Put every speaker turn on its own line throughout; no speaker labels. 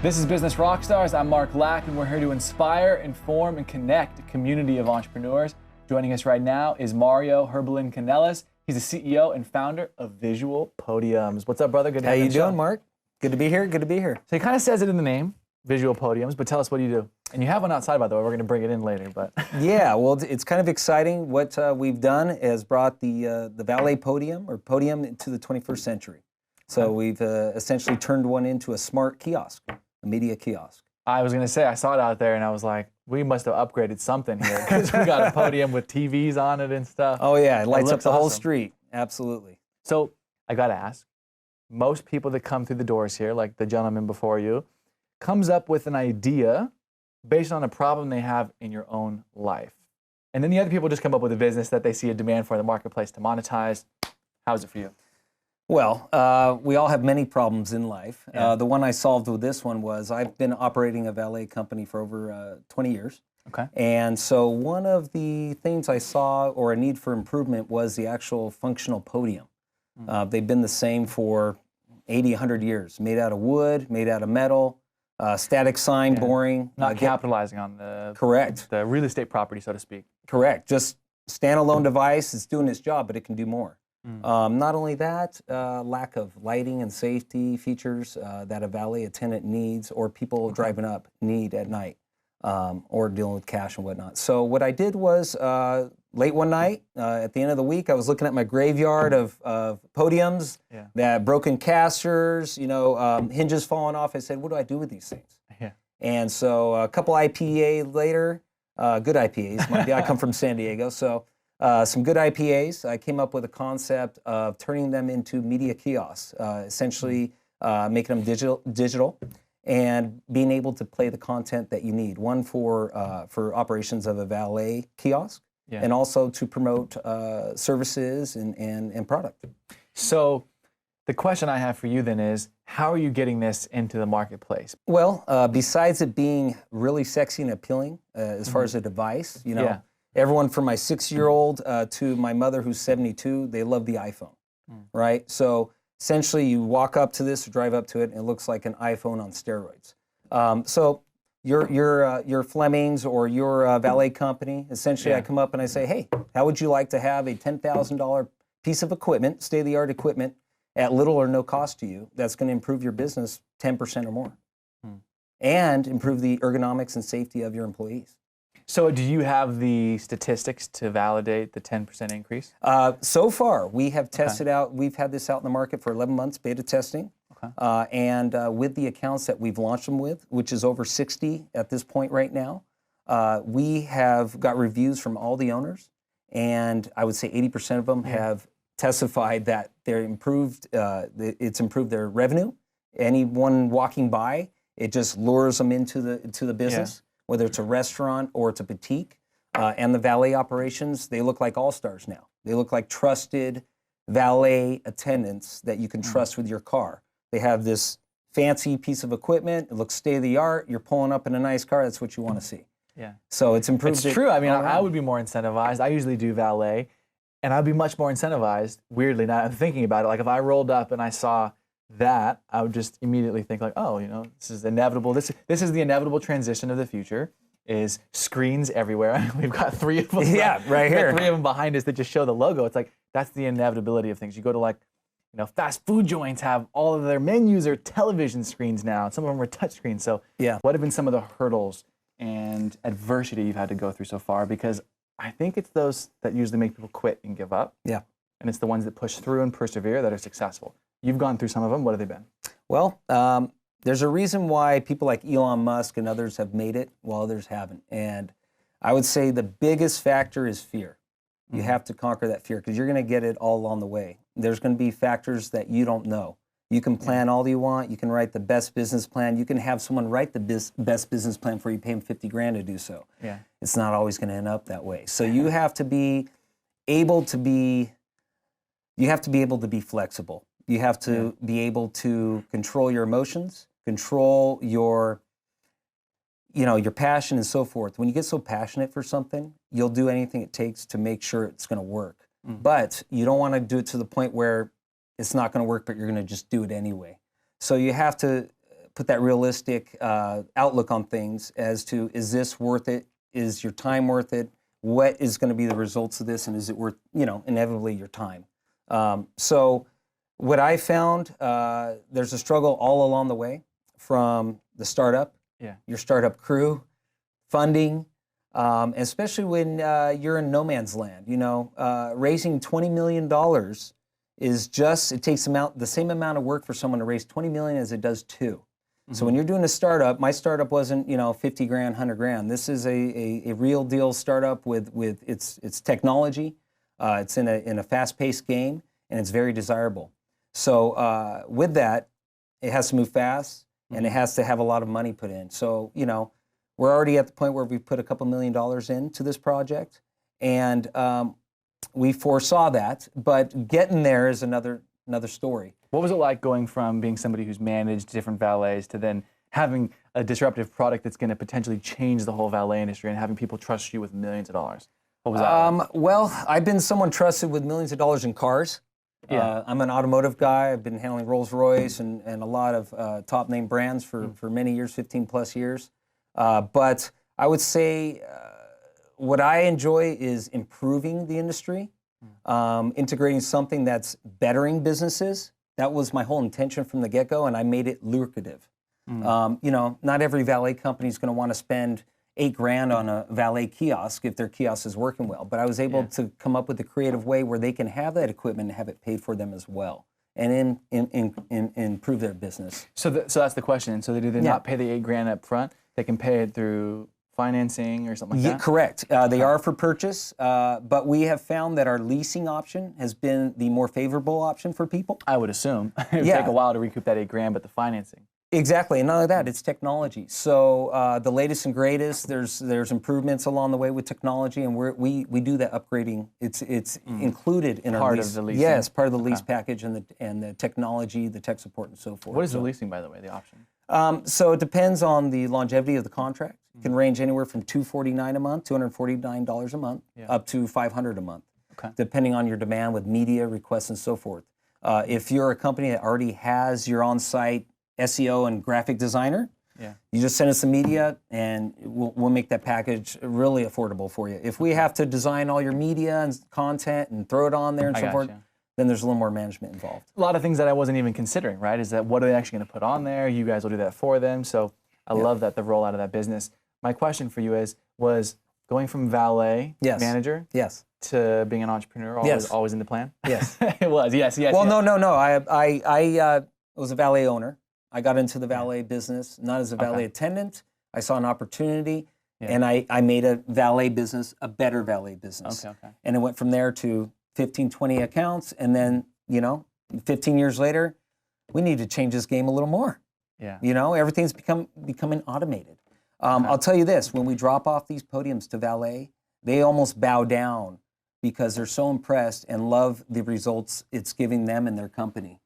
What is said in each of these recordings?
This is Business Rockstars. I'm Mark Lack, and we're here to inspire, inform, and connect a community of entrepreneurs. Joining us right now is Mario Herbelin Canelas. He's the CEO and founder of Visual Podiums. What's up, brother? Good to have you.
How you doing, Mark? Good to be here. Good to be here.
So he kind of says it in the name, Visual Podiums, but tell us, what do you do? And you have one outside, by the way. We're going to bring it in later, but
Yeah, well, it's kind of exciting. What we've done is brought the valet podium or podium into the 21st century. So we've essentially turned one into a smart kiosk, a media kiosk.
I was going to say, I saw it out there, and I was like, we must have upgraded something here, because we got a podium with TVs on it and stuff.
Oh yeah, it lights up the whole
awesome.
street. Absolutely.
So I got to ask, most people that come through the doors here, like the gentleman before you, comes up with an idea based on a problem they have in your own life. And then the other people just come up with a business that they see a demand for in the marketplace to monetize. How's it for you?
Well, we all have many problems in life.
Yeah.
The one I solved with this one was I've been operating a valet company for over 20 years.
Okay.
And so one of the things I saw, or a need for improvement, was the actual functional podium. They've been the same for 80, 100 years, made out of wood, made out of metal, static sign, boring.
Not capitalizing on the
Correct.
the real estate property, so to speak.
Correct. Just standalone device. It's doing its job, but it can do more. Not only that, lack of lighting and safety features that a valet attendant needs, or people driving up need at night, or dealing with cash and whatnot. So what I did was, late one night, at the end of the week, I was looking at my graveyard of podiums, that broken casters, hinges falling off. I said, what do I do with these things?
Yeah.
And so a couple IPA later, good IPAs, mind you, I come from San Diego, so some good IPAs. I came up with a concept of turning them into media kiosks, essentially making them digital, and being able to play the content that you need. One for operations of a valet kiosk, and also to promote services and product.
So the question I have for you then is, how are you getting this into the marketplace?
Well, besides it being really sexy and appealing as far as a device, everyone from my 6-year-old to my mother who's 72, they love the iPhone, right? So essentially you walk up to this or drive up to it and it looks like an iPhone on steroids. So your Fleming's or your valet company, essentially I come up and I say, hey, how would you like to have a $10,000 piece of equipment, state-of-the-art equipment, at little or no cost to you, that's going to improve your business 10% or more, and improve the ergonomics and safety of your employees.
So do you have the statistics to validate the 10% increase?
So far, we have tested out, we've had this out in the market for 11 months, beta testing. And with the accounts that we've launched them with, which is over 60 at this point right now, we have got reviews from all the owners, and I would say 80% of them have testified that they're improved, it's improved their revenue. Anyone walking by, it just lures them into the business. Whether it's a restaurant or it's a boutique, and the valet operations, they look like all-stars now. They look like trusted valet attendants that you can trust with your car. They have this fancy piece of equipment. It looks state-of-the-art. You're pulling up in a nice car. That's what you want to see.
Yeah.
So it's improved.
It's true. I mean, I would be more incentivized. I usually do valet, and I'd be much more incentivized, weirdly, now I'm thinking about it. Like if I rolled up and I saw that, I would just immediately think like, oh, this is inevitable. This is the inevitable transition of the future, is screens everywhere. We've got 3 of them.
Yeah, right here.
3 of them behind us that just show the logo. It's like, that's the inevitability of things. You go to like, fast food joints have all of their menus are television screens now. Some of them are touch screens. So what have been some of the hurdles and adversity you've had to go through so far? Because I think it's those that usually make people quit and give up. Yeah. And it's the ones that push through and persevere that are successful. You've gone through some of them. What have they been? Well,
there's a reason why people like Elon Musk and others have made it while others haven't. And I would say the biggest factor is fear. You have to conquer that fear, because you're going to get it all along the way. There's going to be factors that you don't know. You can plan all you want. You can write the best business plan. You can have someone write the best business plan for you, pay them 50 grand to do so. Yeah. It's not always going to end up that way. So you have to be able to be flexible. You have to be able to control your emotions, control your passion and so forth. When you get so passionate for something, you'll do anything it takes to make sure it's going to work. But you don't want to do it to the point where it's not going to work, but you're going to just do it anyway. So you have to put that realistic outlook on things as to, is this worth it? Is your time worth it? What is going to be the results of this, and is it worth, inevitably your time? So what I found, there's a struggle all along the way, from the startup, your startup crew, funding, especially when you're in no man's land. Raising $20 million is just, it takes the same amount of work for someone to raise 20 million as it does two. So when you're doing a startup, my startup wasn't 50 grand, 100 grand. This is a real deal startup with its technology. It's in a fast-paced game, and it's very desirable. So with that, it has to move fast, and it has to have a lot of money put in. So we're already at the point where we put a couple $1 million into this project, and we foresaw that. But getting there is another story.
What was it like going from being somebody who's managed different valets to then having a disruptive product that's going to potentially change the whole valet industry and having people trust you with millions of dollars? What was that like?
Well, I've been someone trusted with millions of dollars in cars. I'm an automotive guy. I've been handling Rolls-Royce and a lot of top name brands for many years, 15 plus years. But I would say what I enjoy is improving the industry, integrating something that's bettering businesses. That was my whole intention from the get-go, and I made it lucrative. Not every valet company is going to want to spend $8 grand on a valet kiosk if their kiosk is working well. But I was able to come up with a creative way where they can have that equipment and have it paid for them as well, and improve their business.
So that's the question. So do they not pay the $8 grand up front? They can pay it through financing or something like that?
Correct. They are for purchase, but we have found that our leasing option has been the more favorable option for people.
I would assume. It would take a while to recoup that $8 grand, but the financing.
Exactly, and not only that, it's technology. So the latest and greatest, there's improvements along the way with technology, and we do that upgrading. It's included in our lease.
Part of the leasing?
Yes, part of the lease package and the technology, the tech support, and so forth.
What is the leasing, by the way, the option?
So it depends on the longevity of the contract. It can range anywhere from $249 a month, $249 a month, up to $500 a month, depending on your demand with media requests and so forth. If you're a company that already has your on-site SEO and graphic designer, you just send us the media, and we'll make that package really affordable for you. If we have to design all your media and content and throw it on there and so forth, then there's a little more management involved.
A lot of things that I wasn't even considering, right? Is that what are they actually going to put on there? You guys will do that for them. So I love that, the rollout of that business. My question for you was going from valet manager to being an entrepreneur always in the plan?
Yes.
It was, yes.
Well, no. I was a valet owner. I got into the valet business, not as a valet attendant. I saw an opportunity, and I made a valet business a better valet business. And it went from there to 15, 20 accounts, and then, 15 years later, we need to change this game a little more. Everything's becoming automated. I'll tell you this, when we drop off these podiums to valet, they almost bow down because they're so impressed and love the results it's giving them and their company.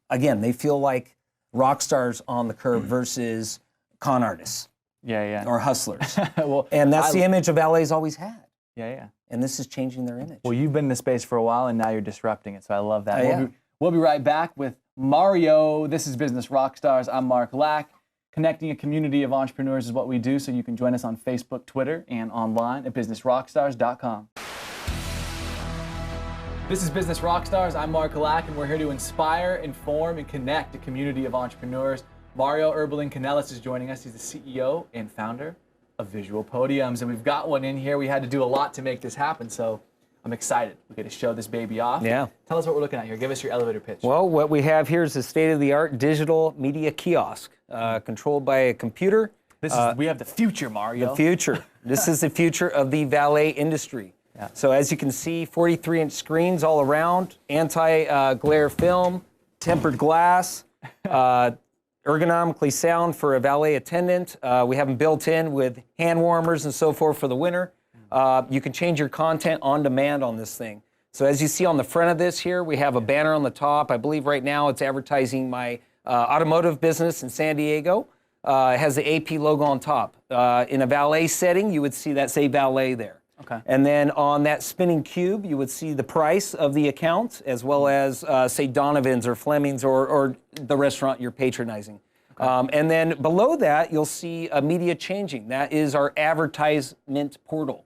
Again, they feel like rock stars on the curb versus con artists or hustlers. And that's the image of valets always had. And this is changing their image.
Well, you've been in the space for a while, and now you're disrupting it, so I love that. We'll be right back with Mario. This is Business Rockstars. I'm Mark Lack. Connecting a community of entrepreneurs is what we do, so you can join us on Facebook, Twitter, and online at businessrockstars.com. This is Business Rockstars. I'm Mark Lack, and we're here to inspire, inform, and connect a community of entrepreneurs. Mario Herbelin Canelas is joining us. He's the CEO and founder of Visual Podiums, and we've got one in here. We had to do a lot to make this happen, so I'm excited. We get to show this baby off. Tell us what we're looking at here. Give us your elevator pitch.
Well, what we have here is a state-of-the-art digital media kiosk controlled by a computer.
We have the future, Mario.
The future. This is the future of the valet industry. So as you can see, 43-inch screens all around, anti-glare film, tempered glass, ergonomically sound for a valet attendant. We have them built in with hand warmers and so forth for the winter. You can change your content on demand on this thing. So as you see on the front of this here, we have a banner on the top. I believe right now it's advertising my automotive business in San Diego. It has the AP logo on top. In a valet setting, you would see that say valet there. And then on that spinning cube, you would see the price of the account, as well as, say, Donovan's or Fleming's or the restaurant you're patronizing. And then below that, you'll see media changing. That is our advertisement portal.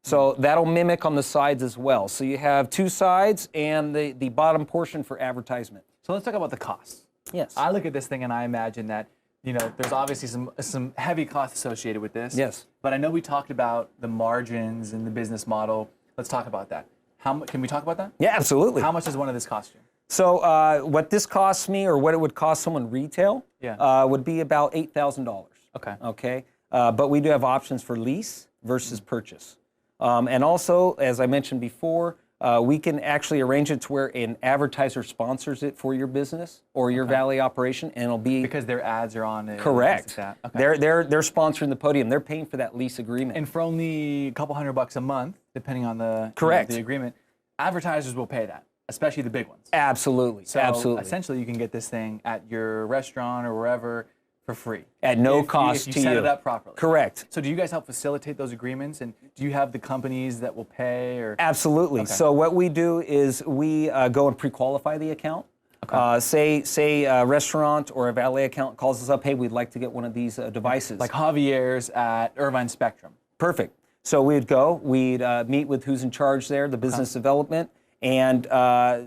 So that'll mimic on the sides as well. So you have two sides and the bottom portion for advertisement.
So let's talk about the costs.
Yes.
I look at this thing and I imagine that, there's obviously some heavy costs associated with this.
Yes.
But I know we talked about the margins and the business model. Let's talk about that. Can we talk about that?
Yeah, absolutely.
How much does one of this cost you?
So what this costs me, or what it would cost someone retail, would be about $8,000.
Okay.
Okay. But we do have options for lease versus purchase. And also, as I mentioned before, we can actually arrange it to where an advertiser sponsors it for your business or your valet operation, and it'll be
because their ads are on it.
Correct.
Like that. Okay.
They're sponsoring the podium. They're paying for that lease agreement.
And for only a couple $100 a month, depending on the the agreement, advertisers will pay that, especially the big ones.
Absolutely.
So
absolutely.
essentially, you can get this thing at your restaurant or wherever for free.
At no cost to you.
If you set it up properly.
Correct.
So do you guys help facilitate those agreements, and do you have the companies that will pay? Or
Absolutely. Okay. So what we do is we go and pre-qualify the account. Okay. Say a restaurant or a valet account calls us up, hey, we'd like to get one of these devices.
Like Javier's at Irvine Spectrum.
Perfect. So we'd go, we'd meet with who's in charge there, the business development, and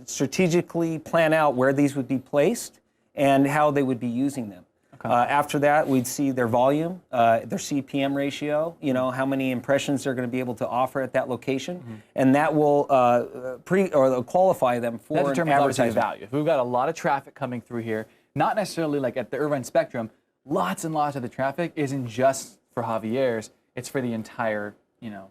strategically plan out where these would be placed and how they would be using them. After that, we'd see their volume, their CPM ratio, how many impressions they're going to be able to offer at that location, and that will qualify them for
that determines obviously the
advertisement.
value. If we've got a lot of traffic coming through here, not necessarily like at the Irvine Spectrum, lots and lots of the traffic isn't just for Javier's, it's for the entire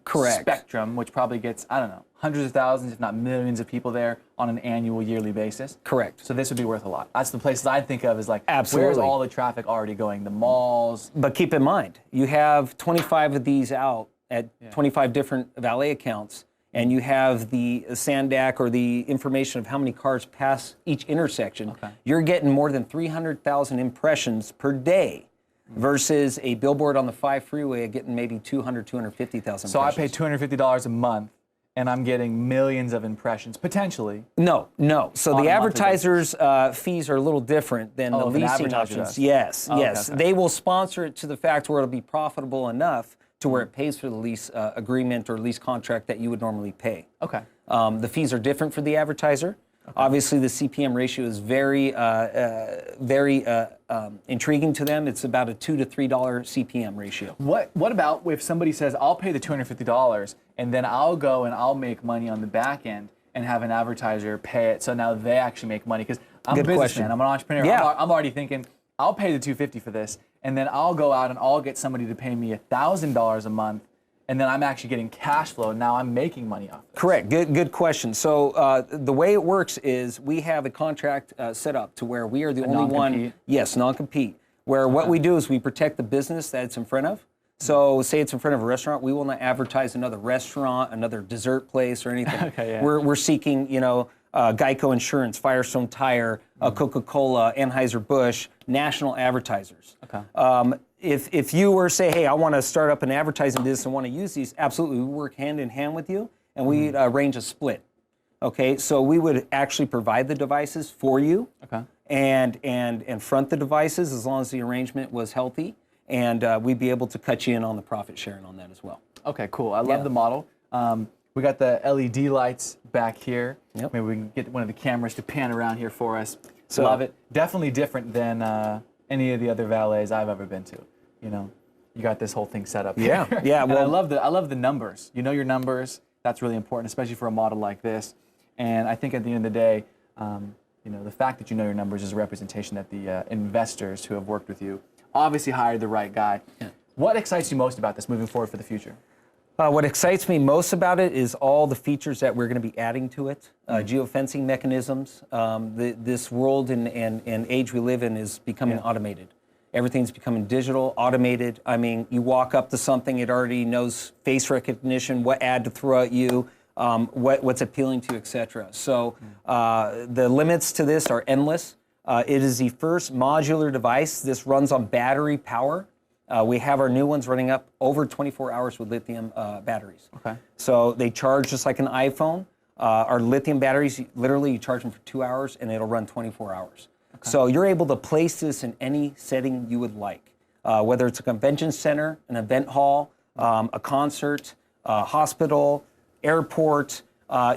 Correct.
spectrum, which probably gets, I don't know, hundreds of thousands, if not millions of people there on an annual, yearly basis.
Correct.
So this would be worth a lot. That's the places I'd think of as like,
Absolutely.
Where's all the traffic already going? The malls.
But keep in mind, you have 25 of these out at 25 different valet accounts, and you have the Sandac or the information of how many cars pass each intersection. You're getting more than 300,000 impressions per day. Versus a billboard on the 5 freeway getting maybe 250,000.
So I pay $250 a month, and I'm getting millions of impressions, potentially.
No. So the advertisers' fees are a little different than the leasing options. Yes. Okay. They will sponsor it to the fact where it'll be profitable enough to where it pays for the lease agreement or lease contract that you would normally pay.
Okay.
The fees are different for the advertiser. Obviously, the CPM ratio is very intriguing to them. It's about a $2 to $3 CPM ratio.
What about if somebody says, I'll pay the $250 and then I'll go and I'll make money on the back end and have an advertiser pay it, so now they actually make money? Because I'm a businessman, I'm an entrepreneur.
Yeah.
I'm already thinking, I'll pay the $250 for this, and then I'll go out and I'll get somebody to pay me $1,000 a month, and then I'm actually getting cash flow. Now I'm making money off this.
Correct. Good question. So the way it works is we have a contract set up to where we are the only one. Yes, non-compete. Where what we do is we protect the business that it's in front of. So say it's in front of a restaurant, we will not advertise another restaurant, another dessert place, or anything. We're seeking, Geico Insurance, Firestone Tire, Coca-Cola, Anheuser-Busch, national advertisers. If you were say, hey, I want to start up an advertising business and want to use these, absolutely, we work hand in hand with you, and we arrange a split. Okay, so we would actually provide the devices for you, and front the devices as long as the arrangement was healthy, and we'd be able to cut you in on the profit sharing on that as well.
Okay, cool. I love the model. We got the LED lights back here. Maybe we can get one of the cameras to pan around here for us. So, love it. Definitely different than any of the other valets I've ever been to. You got this whole thing set up here.
Yeah.
Well, I love the numbers. You know your numbers. That's really important, especially for a model like this. And I think at the end of the day, the fact that you know your numbers is a representation that the investors who have worked with you obviously hired the right guy. What excites you most about this moving forward for the future?
What excites me most about it is all the features that we're going to be adding to it. Geofencing mechanisms. This world and age we live in is becoming automated. Everything's becoming digital, automated. I mean, you walk up to something, it already knows face recognition, what ad to throw at you, what's appealing to you, etc. So the limits to this are endless. It is the first modular device. This runs on battery power. We have our new ones running up over 24 hours with lithium batteries. So they charge just like an iPhone. Our lithium batteries, literally you charge them for 2 hours and it'll run 24 hours. So you're able to place this in any setting you would like, whether it's a convention center, an event hall, a concert, hospital, airport,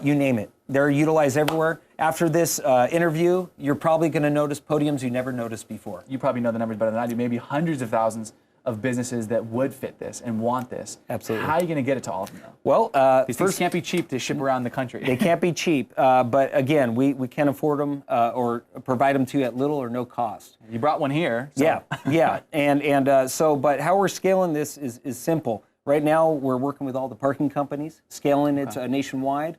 you name it. They're utilized everywhere. After this interview, you're probably going to notice podiums you never noticed before.
You probably know the numbers better than I do. Maybe hundreds of thousands of businesses that would fit this and want this.
Absolutely.
How are you going to get it to all of them, though?
Well,
these things can't be cheap to ship around the country.
They can't be cheap, but again, we can't afford them or provide them to you at little or no cost.
You brought one here. So.
Yeah, but how we're scaling this is simple. Right now, we're working with all the parking companies, scaling it nationwide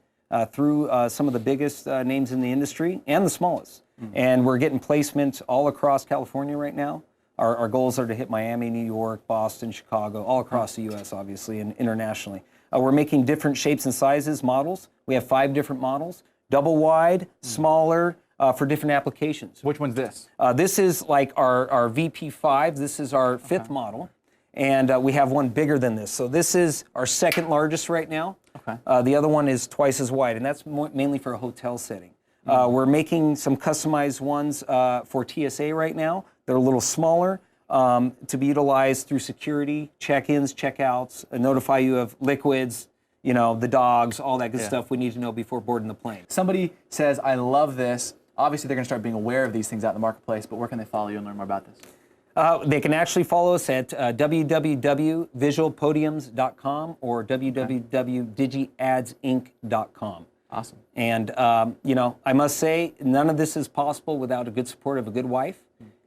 through some of the biggest names in the industry and the smallest. And we're getting placements all across California right now. Our goals are to hit Miami, New York, Boston, Chicago, all across the U.S., obviously, and internationally. We're making different shapes and sizes, models. We have 5 different models, double wide, smaller, for different applications.
Which one's this?
This is like our VP5. This is our 5th model. And we have one bigger than this. So this is our 2nd largest right now. The other one is twice as wide, and that's mainly for a hotel setting. We're making some customized ones for TSA right now. They're a little smaller to be utilized through security, check-ins, check-outs, notify you of liquids, you know, the dogs, all that good stuff we need to know before boarding the plane.
Somebody says, I love this. Obviously, they're going to start being aware of these things out in the marketplace, but where can they follow you and learn more about this?
They can actually follow us at www.visualpodiums.com or www.digiadsinc.com.
Awesome.
And, you know, I must say, none of this is possible without a good support of a good wife,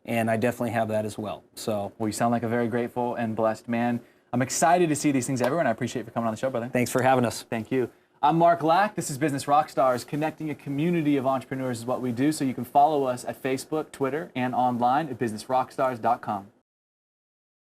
and I definitely have that as well. So,
well, you sound like a very grateful and blessed man. I'm excited to see these things everywhere, and I appreciate you for coming on the show, brother.
Thanks for having us.
Thank you. I'm Mark Lack. This is Business Rockstars. Connecting a community of entrepreneurs is what we do, so you can follow us at Facebook, Twitter, and online at businessrockstars.com.